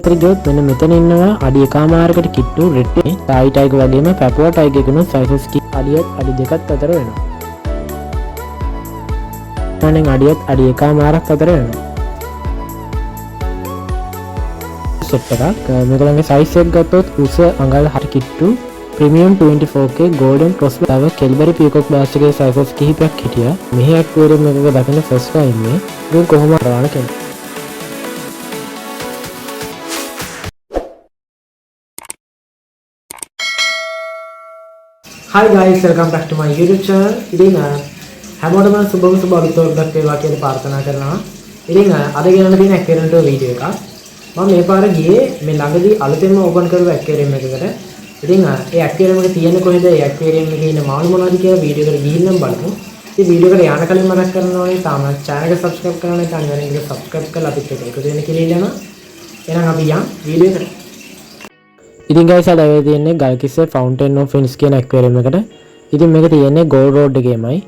පැත්තට ගියොත් මෙන්න මෙතන ඉන්නවා අඩි 1මාරකට කිට්ටු රෙඩ් ටයි ටයිගර් වගේම පැපුවා ටයිගර් එකනොත් සයිසස් අඩියත් අඩි දෙකත් අතර වෙනවා. අනෙන් අඩියත් අඩි 1මාරක් අතර වෙනවා. සෙට් එකක් මේගොල්ලන්ගේ සයිස් එක ගත්තොත් උස අඟල් 6 කිට්ටු ප්‍රීමියම් 24K golden crossback තව කෙල්බරි පීකොක් බාස් එකේ සයිසස් කිහිපයක් හිටියා. මෙහි ඇක්වේරියම් එකක දකින්න ෆස්ට් ටයිම් මේ දුන් කොහොමද රාණ කෙනෙක්. Hi guys, welcome back to my YouTube channel. ඉතින් හැමෝටම සුබ අලුතක් වේවා කියලා ප්‍රාර්ථනා කරනවා. ඉතින් අද ගෙනල්ලා තියෙන ඇක්වේරියම් එක වීඩියෝ එකක්. මම මේ පාර ගියේ මේ ළඟදී අලුතෙන්ම ඕපන් කරපු ඇක්වේරියම් එකකට. ඉතින් ඒ ඇක්වේරියම් එක තියෙන්නේ කොහෙද? ඒ ඇක්වේරියම් එකේ ඉන්න මාළු මොනවද කියලා වීඩියෝ එකට ගිහින් බලමු. ඉතින් වීඩියෝ එකට යන්න කලින් මතක් කරන්න ඕනේ තාම channel එක subscribe කරන්න නැත්නම් අනිවාර්යෙන් ඒක subscribe කරලා අපිත් එක්ක එකතු වෙන්න කියලා ඉල්ලනවා. එහෙනම් අපි යන් වීඩියෝ එකට. ඉතින් guys අද වෙලා තියෙන්නේ ගල්කිස්සේ Fountain of Winds කියන ඇක්වේරියම් එකට. ඉතින් මේක තියෙන්නේ Gold Road එකේමයි.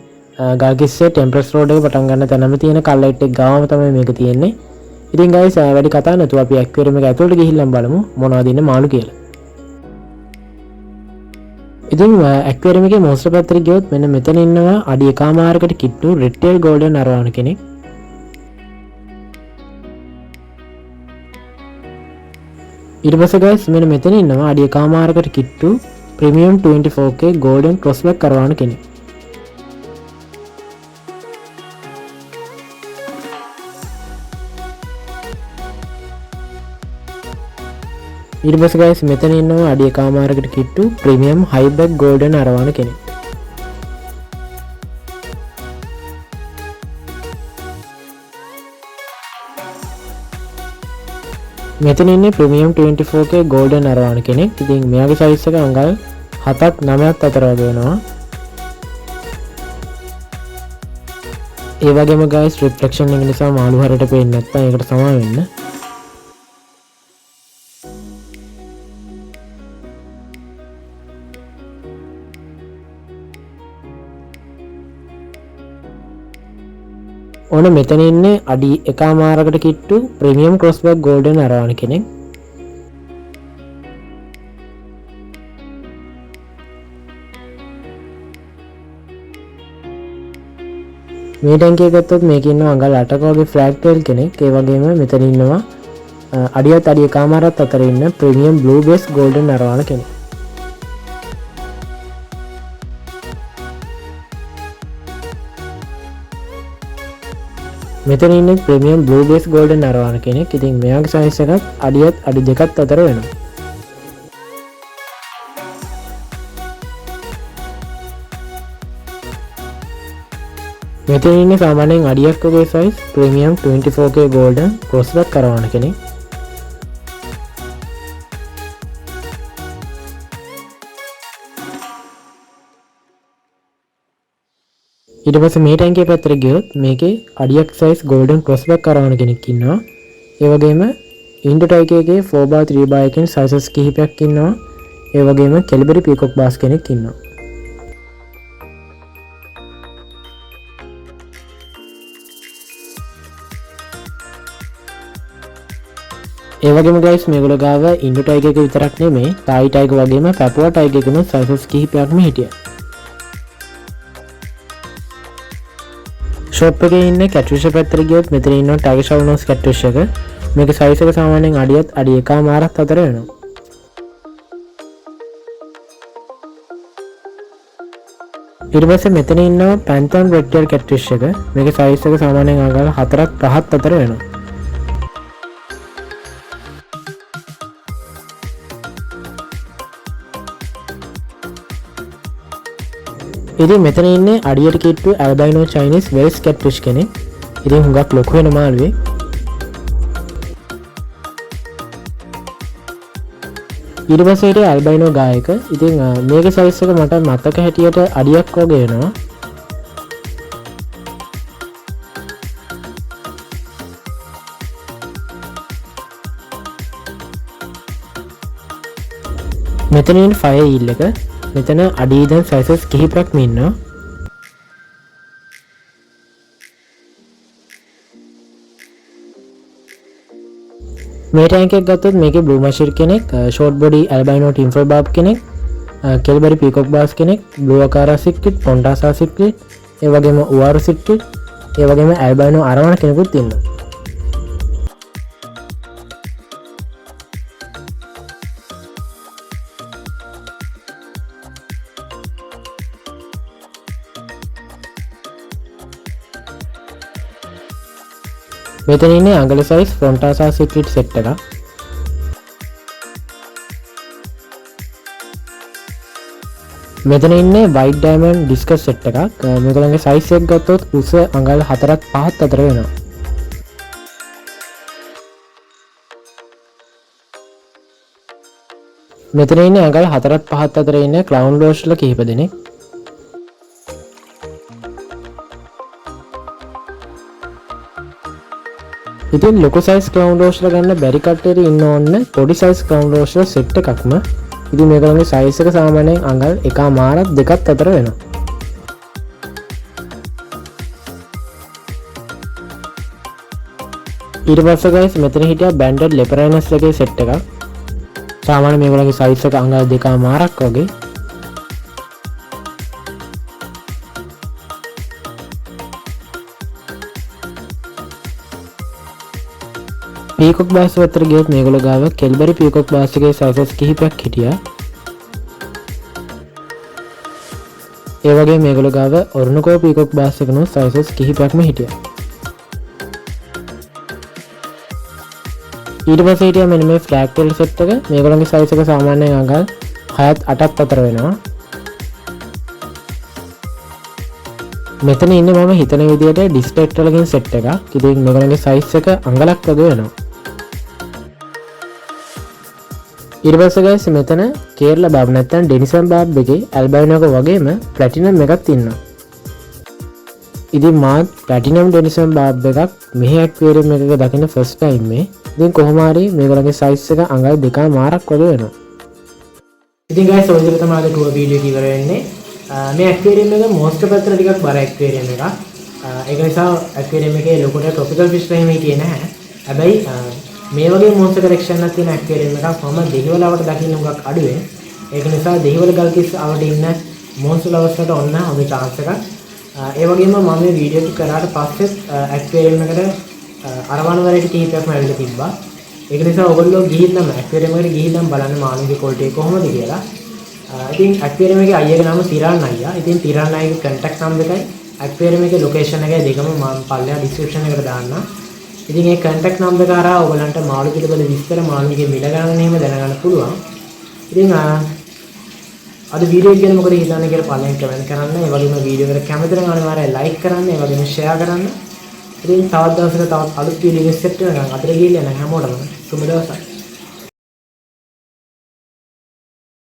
Galkisse Temperance Road එක පටන් ගන්න තැනම තියෙන කල්ලයිට් එක ගාවම තමයි මේක තියෙන්නේ. ඉතින් guys වැඩි කතා නැතුව අපි ඇක්වේරියම් එක ඇතුළට ගිහිල්ලා බලමු මොනවද ඉන්නේ මාළු කියලා. ඉතින් ඇක්වේරියම් එකේ මොස්ටර් පැත්තට ගියොත් මෙන්න මෙතන ඉන්නවා අඩි 1මාරකට කිට්ටු red tail golden අරවාන කෙනෙක්. ඊට පස්සේ guys මෙන්න මෙතන ඉන්නවා අඩි 1මාරකට කිට්ටු ප්‍රීමියම් 24K golden crossback කරවාන කෙනෙක්. ඊට පස්සේ guys මෙතන ඉන්නවා අඩි 1මාරකට කිට්ටු ප්‍රීමියම් high-back golden අරවාන කෙනෙක්. මෙතන ඉන්නේ ප්‍රීමියම් 24K golden අරවාන කෙනෙක්. ඉතින් මෙයාගේ සයිස් එක අඟල් 7ක් 9ක් අතර වගේ වෙනවා. ඒ වගේම guys reflection එක නිසා මාළු හරියට පේන්නේ නැත්නම් ඒකට සමා වෙන්න. ඕන මෙතන ඉන්නේ අඩි 1මාරකට කිට්ටු ප්‍රීමියම් crossback golden අරවාන කෙනෙක්. මේ ටැංකිය ගත්තොත් මේකේ ඉන්නවා අඟල් 8ක වගේ flag tail කෙනෙක්. ඒ වගේම මෙතන ඉන්නවා අඩියත් අඩි 1මාරත් අතර ඉන්න ප්‍රීමියම් blue base golden අරවාන කෙනෙක්. මෙතන ඉන්නේ ප්‍රීමියම් blue base golden අරවාන කෙනෙක්. ඉතින් මෙයාගේ සයිස් එකත් අඩියත් අඩි දෙකක් අතර වෙනවා. මෙතන ඉන්නේ සාමාන්‍යයෙන් අඩියක් වගේ size premium 24K golden crossback කරවන කෙනෙක්. ඊට පස්සේ මේ ටැංකිය පැත්තට ගියොත් මේකේ අඩියක් සයිස් golden crossback කරවන කෙනෙක් ඉන්නවා. ඒ වගේම ඉන්ඩෝ ටයිගර් එකේ 4x3x එකෙන් සයිසස් කිහිපයක් ඉන්නවා. ඒ වගේම කෙලිබරි පීකොක් බාස් කෙනෙක් ඉන්නවා. ඒ වගේම guys මේගොල්ලෝ ගාව ඉන්ඩෝ ටයිගර් එක විතරක් නෙමෙයි ටයි ටයිගර් වගේම පැපුවා ටයිගර් එකනොත් සයිසස් කිහිපයක්ම හිටියා. ෂොප් එකේ ඉන්නේ කැට්ෆිෂ් පැත්තට ගියොත් මෙතන ඉන්නවා ටයිගර් ෂවුනෝස් කැට්ෆිෂ් එක. මේකේ සයිස් එක සාමාන්‍යයෙන් අඩියත් අඩි 1මාරක් අතර වෙනවා. ඊට පස්සේ මෙතන ඉන්නවා පැන්තෝන් රෙඩ් ටේල් කැට්ෆිෂ් එක. මේකේ සයිස් එක සාමාන්‍යයෙන් අඟල් 4ක් 5ක් අතර වෙනවා. ඉතින් මෙතන ඉන්නේ අඩියට කිට්ටු ඇල්බයිනෝ චයිනීස් වෙල්ස් කැට්ෆිෂ් කෙනෙක්. ඉතින් හුඟක් ලොකු වෙන මාළුවෙක්. ඊට පස්සේ හිටිය ඇල්බයිනෝ ගායක. ඉතින් මේකේ සයිස් එක මට මතක හැටියට අඩියක් වගේ වෙනවා. මෙතන ඉන්නේ ෆයර් ඊල් එක. මෙතන අඩි දැන් සයිසස් කිහිපයක්ම ඉන්නවා. මේ ටැංක් එක ගත්තොත් මේකේ බ්ලූ මෂර් කෙනෙක්, ෂෝට් බොඩි ඇල්බයිනෝ ටිම්ෆර් බාබ් කෙනෙක්, කෙල්බරි පීකොක් බාස් කෙනෙක්, බ්ලූ අකාරා සික්කිට්, පොන්ටාසා සික්කිට්, ඒ වගේම උවාරු සික්කිට්, ඒ වගේම ඇල්බයිනෝ අරවන කෙනෙකුත් ඉන්නවා. මෙතන ඉන්නේ අඟල සයිස් ෆොන්ටාසා සික්කිට් සෙට් එක. මෙතන ඉන්නේ වයිට් ඩයමන්ඩ් ඩිස්කස් සෙට් එකක්. මේගොල්ලන්ගේ සයිස් එක ගත්තොත් උස අඟල් 4ක් 5ක් අතර වෙනවා. මෙතන ඉන්නේ අඟල් 4ක් 5ක් අතර ඉන්න ක්ලවුන් රෝස්ලා කිහිප දෙනෙක්. ඉතින් ලොකු සයිස් ක්ලවුන් රෝස්ලා ගන්න බැරි කට්ටියට ඉන්න ඕන පොඩි සයිස් ක්ලවුන් රෝස්ලා සෙට් එකක්ම. ඉතින් මේගොල්ලන්ගේ සයිස් එක සාමාන්‍යයෙන් අඟල් 1.5ක් 2ක් අතර වෙනවා. ඊට පස්සේ guys මෙතන හිටියා බෑන්ඩඩ් ලෙපරයිනස් එකේ සෙට් එකක්. සාමාන්‍ය මේගොල්ලන්ගේ සයිස් එක අඟල් 2.5ක් වගේ. පීකොක් බාස් අතර ගියොත් මේගොල්ලෝ ගාව කෙල්බරි පීකොක් බාස් එකේ සයිසස් කිහිපයක් හිටියා. ඒ වගේ මේගොල්ලෝ ගාව ඔර්නකෝ පීකොක් බාස් එකනෝ සයිසස් කිහිපයක්ම හිටියා. ඊට පස්සේ හිටියා මෙන්න මේ ෆ්ලැග් ටේල් සෙට් එක. මේගොල්ලන්ගේ සයිස් එක සාමාන්‍යයෙන් අඟල් 6ත් 8ක් අතර වෙනවා. මෙතන ඉන්නේ මම හිතන විදිහට ඩිස්ට්‍රැක්ට් වලකින් සෙට් එකක්. ඉතින් මේගොල්ලන්ගේ සයිස් එක අඟලක් වගේ වෙනවා. ඊට පස්සේ guys මෙතන කේරලා බාබ් නැත්තම් ඩෙනිසන් බාබ් එකේ ඇල්බයිනෝ එක වගේම ප්ලැටිනම් එකක් ඉන්නවා. ඉතින් මාත් ප්ලැටිනම් ඩෙනිසන් බාබ් එකක් මෙහි ඇක්වේරියම් එකක දකින්න ෆස්ට් ටයිම් මේ. ඉතින් කොහොම හරි මේගොල්ලන්ගේ සයිස් එක අඟල් 2.5ක් වගේ වෙනවා. ඉතින් guys ඔය විදිහට තමයි අද ටුවර් වීඩියෝ එක ඉවර වෙන්නේ. මේ ඇක්වේරියම් එක මොස්ට් පැත්තට ටිකක් බර ඇක්වේරියම් එකක්. ඒක නිසා ඇක්වේරියම් එකේ ලොකුට ට්‍රොපිකල් ෆිෂ් එහෙම හිටියේ නැහැ. හැබැයි මේ වගේ මොන්ස්ටර් කලෙක්ෂන් එකක් තියෙන ඇක්වේරියම් එකක් මම දෙහිවලවට දකින්න උගක් අඩුවෙන්. ඒක නිසා දෙහිවල ගල්කිස් අවට ඉන්න මොන්ස්ටර් ලවර්ස්ලට ඔන්න හොඳ chance එකක්. ඒ වගේම මම මේ වීඩියෝ එක කරාට පස්සේ ඇක්වේරියම් එකට අරවන වලට කිහිපයක්ම ඇවිල්ලා තිබ්බා. ඒක නිසා ඔයගොල්ලෝ ගිහින්නම් ඇක්වේරියම් එකට ගිහින්නම් බලන්න මාළුගේ ක්වොලිටි එක කොහොමද කියලා. ඉතින් ඇක්වේරියම් එකේ අයියාගේ නම තිරාන් අයියා. ඉතින් තිරාන් අයියාගේ කන්ටැක්ට් නම්බර් එකයි ඇක්වේරියම් එකේ ලොකේෂන් එකයි දෙකම මම පල්ලෙහා ඩිස්ක්‍රිප්ෂන් එකට දාන්නම්. ඉතින් මේ කන්ටැක්ට් නම්බර් එක හරහා ඔයගලන්ට මාළු පිළිබඳ විස්තර මාළුගේ මිල ගණන එහෙම දැනගන්න පුළුවන්. ඉතින් අද වීඩියෝ එක ගැන මොකද හිතන්නේ කියලා පළවෙනි කමෙන්ට් කරන්න. ඒ වගේම වීඩියෝ එකට කැමති නම් අනිවාර්යයෙන් ලයික් කරන්න. ඒ වගේම ෂෙයා කරන්න. ඉතින් තවත් දවසක තවත් අලුත් වීඩියෝ එකක් සෙට් වෙනවා. අතට ගිහින් යන හැමෝටම සුබ දවසක්.